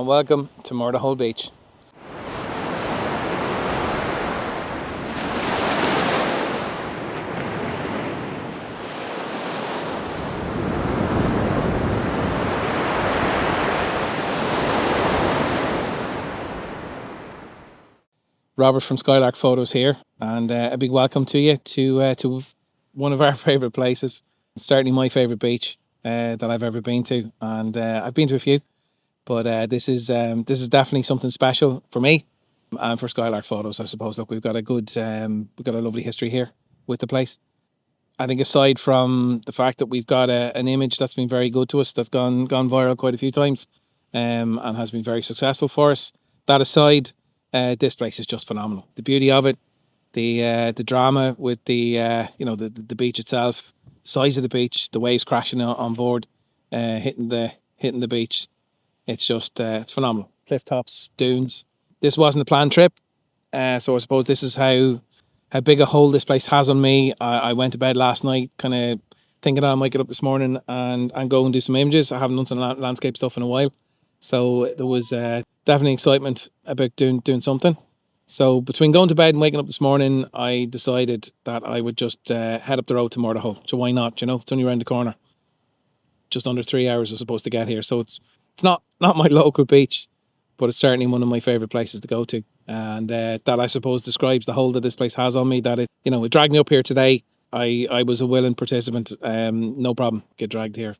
And welcome to Murderhole Beach. Robert from Skylark Photos here, and a big welcome to you to one of our favourite places. Certainly my favourite beach that I've ever been to, and I've been to a few, but this is definitely something special for me and for Skylark Photos, I suppose. Look, we've got a lovely history here with the place. I think aside from the fact that we've got an image that's been very good to us, that's gone viral quite a few times, and has been very successful for us. That aside, this place is just phenomenal. The beauty of it, the drama with the beach itself, size of the beach, the waves crashing on board, hitting the beach. It's just it's phenomenal. Cliff tops, dunes. This wasn't a planned trip, so I suppose this is how big a hold this place has on me. I went to bed last night kind of thinking I might get up this morning and go and do some images. I haven't done some landscape stuff in a while. So there was definitely excitement about doing something. So between going to bed and waking up this morning, I decided that I would just head up the road to Murderhole. So why not? It's only around the corner. Just under 3 hours I supposed to get here. So it's not my local beach, but it's certainly one of my favourite places to go to. And that I suppose describes the hold that this place has on me, that it dragged me up here today. I was a willing participant. No problem, get dragged here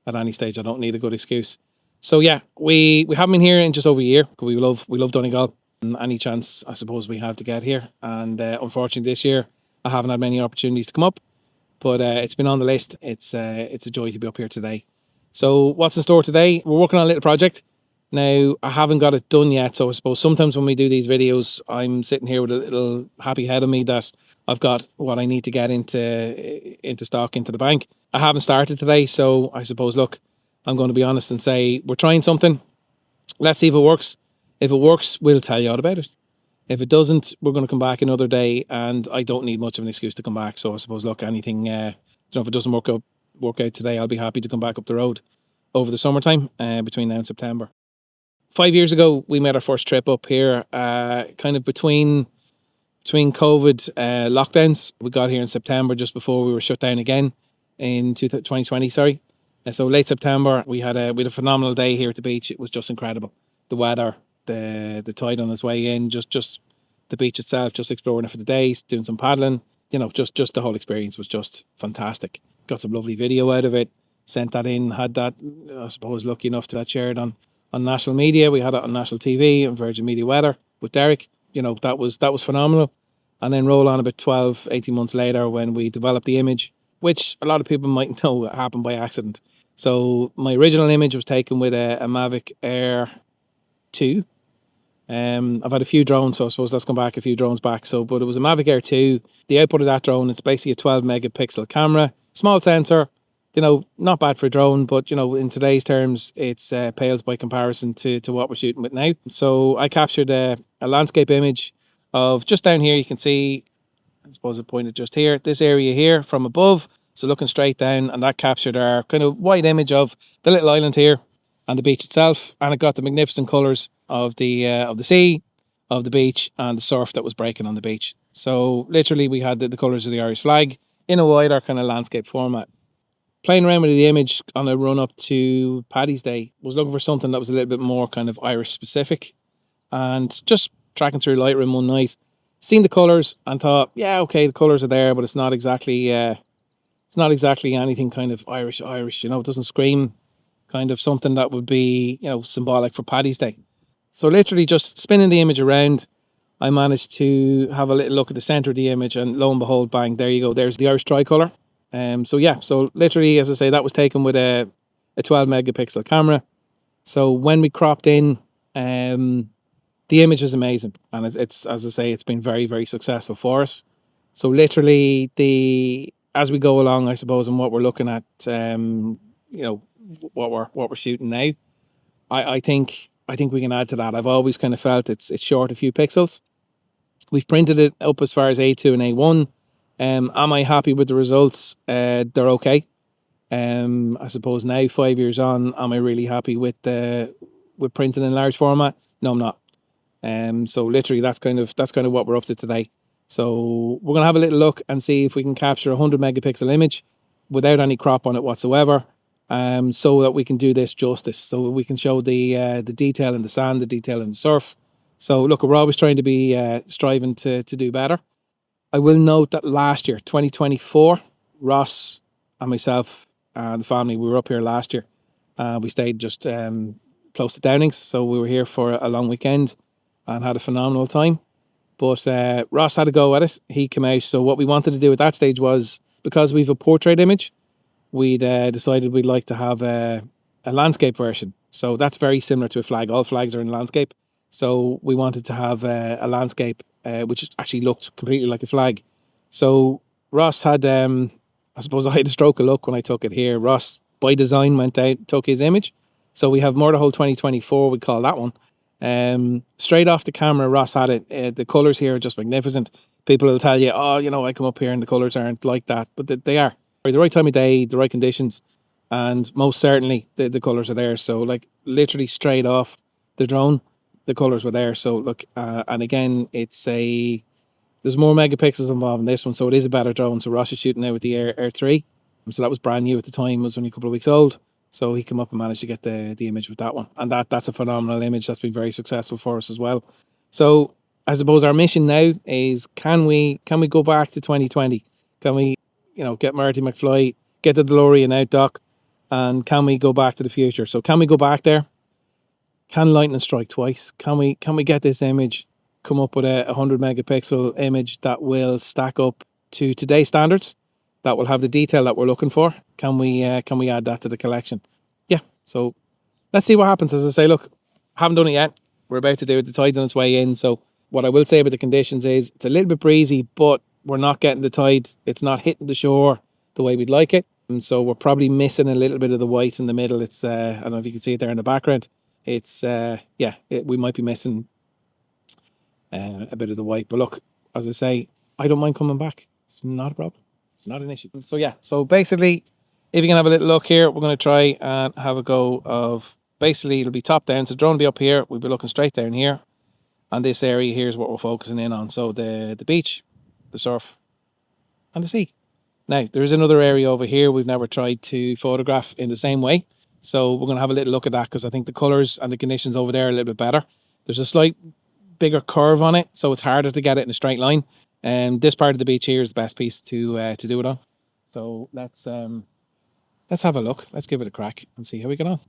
at any stage. I don't need a good excuse. So yeah, we haven't been here in just over a year. We love Donegal. And any chance I suppose we have to get here. And unfortunately this year I haven't had many opportunities to come up, but it's been on the list. It's a joy to be up here today. So what's in store today? We're working on a little project. Now, I haven't got it done yet, so I suppose sometimes when we do these videos, I'm sitting here with a little happy head of me that I've got what I need to get into stock, into the bank. I haven't started today, so I suppose, look, I'm going to be honest and say we're trying something. Let's see if it works. If it works, we'll tell you all about it. If it doesn't, we're going to come back another day, and I don't need much of an excuse to come back. So I suppose, look, anything, if it doesn't work out today, I'll be happy to come back up the road over the summertime between now and September. 5 years ago, we made our first trip up here, kind of between COVID lockdowns. We got here in September, just before we were shut down again in 2020. Sorry, so late September, we had a phenomenal day here at the beach. It was just incredible. The weather, the tide on its way in, just the beach itself, just exploring it for the days, doing some paddling. Just the whole experience was just fantastic. Got some lovely video out of it. Sent that in. Had that, I suppose, lucky enough to that shared on national media. We had it on national TV and Virgin Media Weather with Derek. That was phenomenal. And then roll on about 12, 18 months later when we developed the image, which a lot of people might know happened by accident. So my original image was taken with a Mavic Air 2. I've had a few drones, so I suppose let's come back a few drones back. But it was a Mavic Air 2. The output of that drone, it's basically a 12 megapixel camera, small sensor. Not bad for a drone, but in today's terms, it's pales by comparison to what we're shooting with now. So I captured a landscape image of just down here. You can see, I suppose I pointed just here, this area here from above. So looking straight down, and that captured our kind of wide image of the little island here and the beach itself. And it got the magnificent colours of the sea, of the beach, and the surf that was breaking on the beach. So literally, we had the colours of the Irish flag in a wider kind of landscape format. Playing around with the image on a run up to Paddy's Day, was looking for something that was a little bit more kind of Irish specific, and just tracking through Lightroom one night, seen the colours and thought, yeah, okay, the colours are there, but it's not exactly anything kind of Irish. It doesn't scream kind of something that would be symbolic for Paddy's Day. So literally just spinning the image around, I managed to have a little look at the centre of the image, and lo and behold, bang, there you go. There's the Irish tricolour. So literally, as I say, that was taken with a 12 megapixel camera. So when we cropped in, the image is amazing, and it's as I say, it's been very, very successful for us. So literally, as we go along, I suppose, and what we're looking at, what we're shooting now, I think we can add to that. I've always kind of felt it's short a few pixels. We've printed it up as far as A2 and A1. Am I happy with the results? They're okay. I suppose now, 5 years on, am I really happy with the with printing in large format. No, I'm not. So literally that's kind of what we're up to today. So we're gonna have a little look and see if we can capture a 100 megapixel image without any crop on it whatsoever. So that we can do this justice. So we can show the detail in the sand, the detail in the surf. So look, we're always trying to be striving to do better. I will note that last year, 2024, Ross and myself and the family, we were up here last year. We stayed just close to Downings, so we were here for a long weekend and had a phenomenal time. But Ross had a go at it. He came out. So what we wanted to do at that stage was, because we've a portrait image, we'd decided we'd like to have a landscape version. So that's very similar to a flag. All flags are in landscape. So we wanted to have a landscape which actually looked completely like a flag. So Ross had, I suppose I had a stroke of luck when I took it here. Ross, by design, went out, took his image. So we have Murderhole 2024, we call that one. Straight off the camera, Ross had it. The colours here are just magnificent. People will tell you, oh, I come up here and the colours aren't like that. But they are. The right time of day, the right conditions, and most certainly the colours are there. So like literally straight off the drone, the colours were there. So look, and again, there's more megapixels involved in this one, so it is a better drone. So Ross is shooting now with the Air 3. So that was brand new at the time, it was only a couple of weeks old. So he came up and managed to get the image with that one. And that's a phenomenal image. That's been very successful for us as well. So I suppose our mission now is, can we go back to 2020? Can we, get Marty McFly, get the DeLorean out, Doc, and can we go back to the future? So can we go back there? Can lightning strike twice? Can we get this image, come up with a 100 megapixel image that will stack up to today's standards, that will have the detail that we're looking for? Can we add that to the collection? Yeah. So let's see what happens. As I say, look, haven't done it yet. We're about to do it. The tide's on its way in. So what I will say about the conditions is it's a little bit breezy, but we're not getting the tide. It's not hitting the shore the way we'd like it. And so we're probably missing a little bit of the white in the middle. It's I don't know if you can see it there in the background. It's we might be missing a bit of the white. But look, as I say, I don't mind coming back. It's not a problem. It's not an issue. So yeah, so basically, if you can have a little look here, we're going to try and have a go of, basically it'll be top down. So the drone will be up here. We'll be looking straight down here. And this area here is what we're focusing in on. So the beach, the surf, and the sea. Now, there is another area over here we've never tried to photograph in the same way. So we're going to have a little look at that, because I think the colours and the conditions over there are a little bit better. There's a slight bigger curve on it, so it's harder to get it in a straight line. And this part of the beach here is the best piece to do it on. So let's have a look. Let's give it a crack and see how we get on.